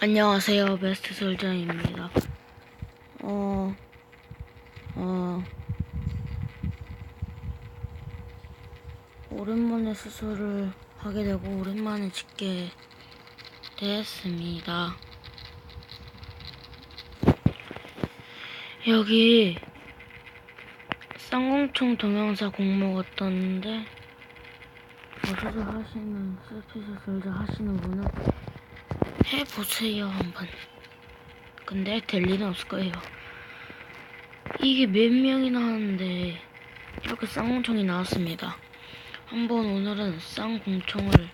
안녕하세요, 베스트 솔저입니다. 오랜만에 수술을 하게 되고, 오랜만에 찍게 됐습니다. 여기, 쌍공총 동영사 공모가 떴는데, 수술하시는, 셀피 수술자 하시는 분은 해보세요, 한번. 근데 될 일은 없을 거예요. 이게 몇 명이나 하는데, 이렇게 쌍공총이 나왔습니다. 한번 오늘은 쌍공총을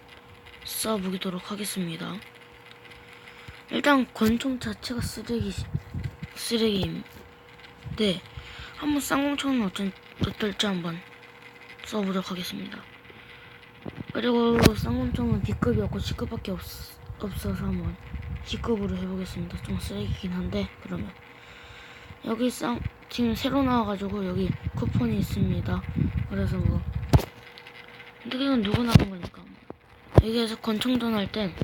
써보도록 하겠습니다. 일단 권총 자체가 쓰레기인데 한번 쌍공총은 어떨지 한번 써보도록 하겠습니다. 그리고 쌍공총은 B급이었고 C급밖에 없어서 한번 C급으로 해보겠습니다. 좀 쓰레기긴 한데. 그러면 여기 지금 새로 나와가지고 여기 쿠폰이 있습니다. 그래서 근데 이건 누구나 하는 거니까. 여기에서 권총전 할 땐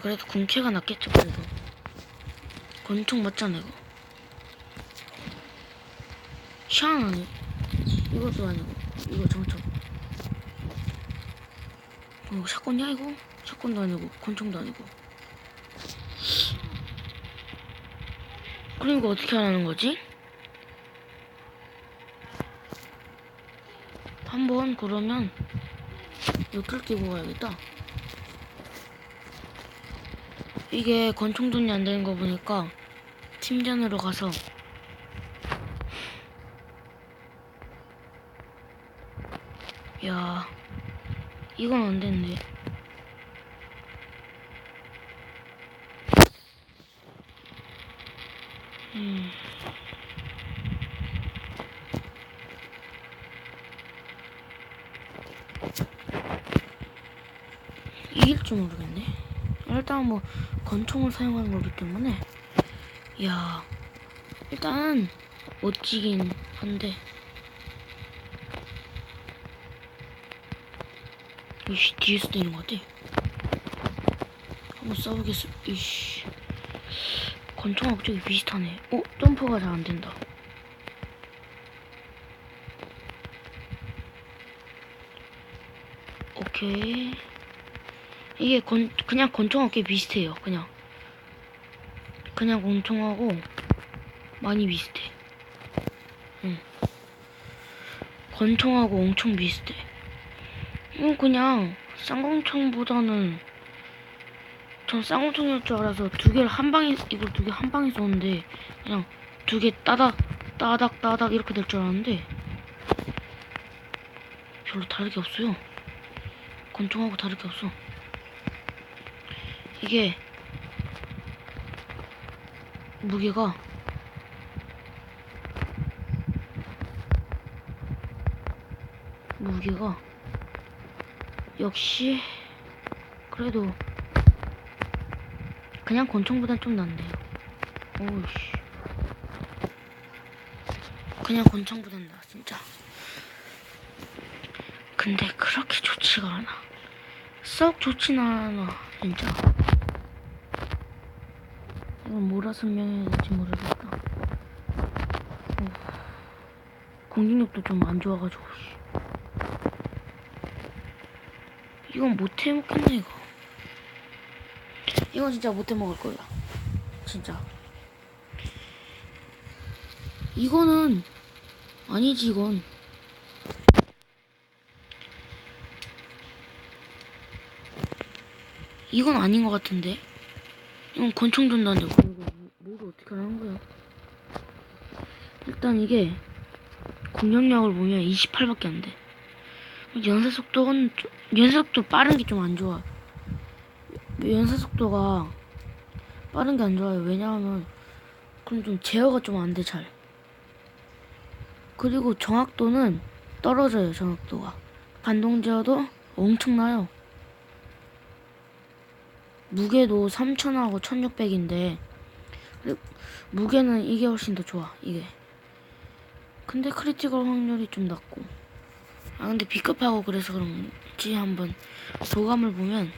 그래도 군캐가 낫겠죠. 그래도 권총 맞잖아. 이거 샤는 이것도 아니고 이거 정총. 이거 샷건이야 이거? 샷건도 아니고 권총도 아니고. 그럼 이거 어떻게 하라는 거지? 한번 그러면 이걸 끼고 가야겠다. 이게 권총전이 안 되는 거 보니까 팀전으로 가서 야 이건 안 되는데. 이길 줄 모르겠네. 일단 권총을 사용하는 거기 때문에 야 일단 멋지긴 한데 이씨 뒤에서 때리는 것 같아. 한번 써보겠어. 이씨 권총하고 저기 비슷하네. 점프가 잘 안 된다. 오케이. 이게 그냥 권총하고 꽤 비슷해요. 그냥 권총하고 많이 비슷해. 권총하고 엄청 비슷해. 이건 그냥 쌍권총보다는 전 쌍권총일 줄 알아서 이걸 두 개 한 방에 쏘는데 그냥 두 개 따닥 이렇게 될 줄 알았는데 별로 다르게 없어요. 권총하고 다르게 없어. 이게 무게가 역시 그래도 그냥 권총보단 좀 낫네요. 오우씨 그냥 권총보단 나 진짜. 근데 그렇게 좋지가 않아. 썩 좋진 않아 진짜. 이건 뭐라 설명해야 될지 모르겠다. 공격력도 좀 안 좋아가지고 이건 못 해먹겠네. 이건 진짜 못 해먹을 거야 진짜. 이거는 아니지. 이건 아닌 것 같은데. 이건 권총 전단이고. 뭐를 어떻게 하는 거야? 일단 이게 공격력을 보면 28밖에 안 돼. 연사속도 빠른 게 좀 안 좋아. 연사속도가 빠른 게 안 좋아요. 왜냐하면 그럼 좀 제어가 좀 안 돼 잘. 그리고 정확도는 떨어져요. 정확도가 반동 제어도 엄청나요. 무게도 3000하고 1600인데 무게는 이게 훨씬 더 좋아. 이게 근데 크리티컬 확률이 좀 낮고. 근데 B급하고 그래서 그런지 한번 도감을 보면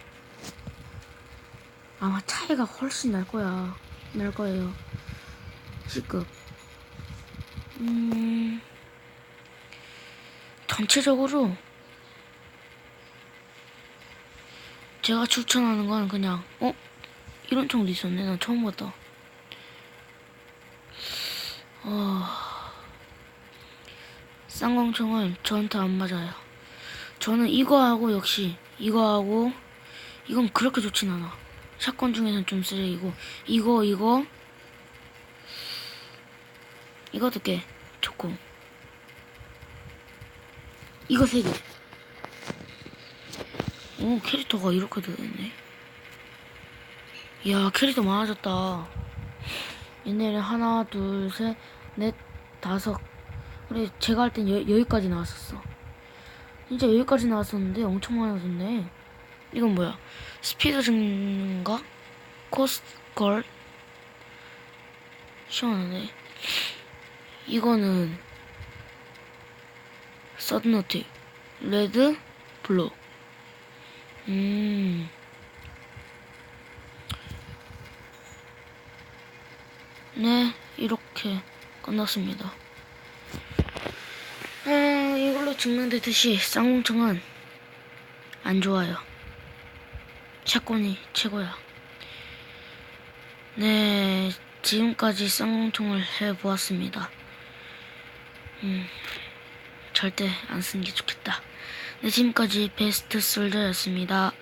아마 차이가 훨씬 날 거예요. C급. 전체적으로 제가 추천하는 건 그냥 이런 총도 있었네. 난 처음 봤다. 쌍광총은 저한테 안 맞아요. 저는 이거하고 역시 이거하고 이건 그렇게 좋진 않아. 샷건 중에는 좀 쓰레기고 이것도 꽤 좋고 이거 3개. 오, 캐릭터가 이렇게 되네. 이야, 캐릭터 많아졌다. 옛날에 하나, 둘, 셋, 넷, 5. 그래, 제가 할 땐 여기까지 나왔었어. 진짜 여기까지 나왔었는데 엄청 많아졌네. 이건 뭐야? 스피드 증가? 코스걸? 시원하네. 이거는 서든어택 레드, 블루. 네, 이렇게 끝났습니다. 이걸로 증명되듯이 쌍용총은 안 좋아요. 샷건이 최고야. 네, 지금까지 쌍용총을 해보았습니다. 절대 안 쓰는 게 좋겠다. 네, 지금까지 베스트 솔저였습니다.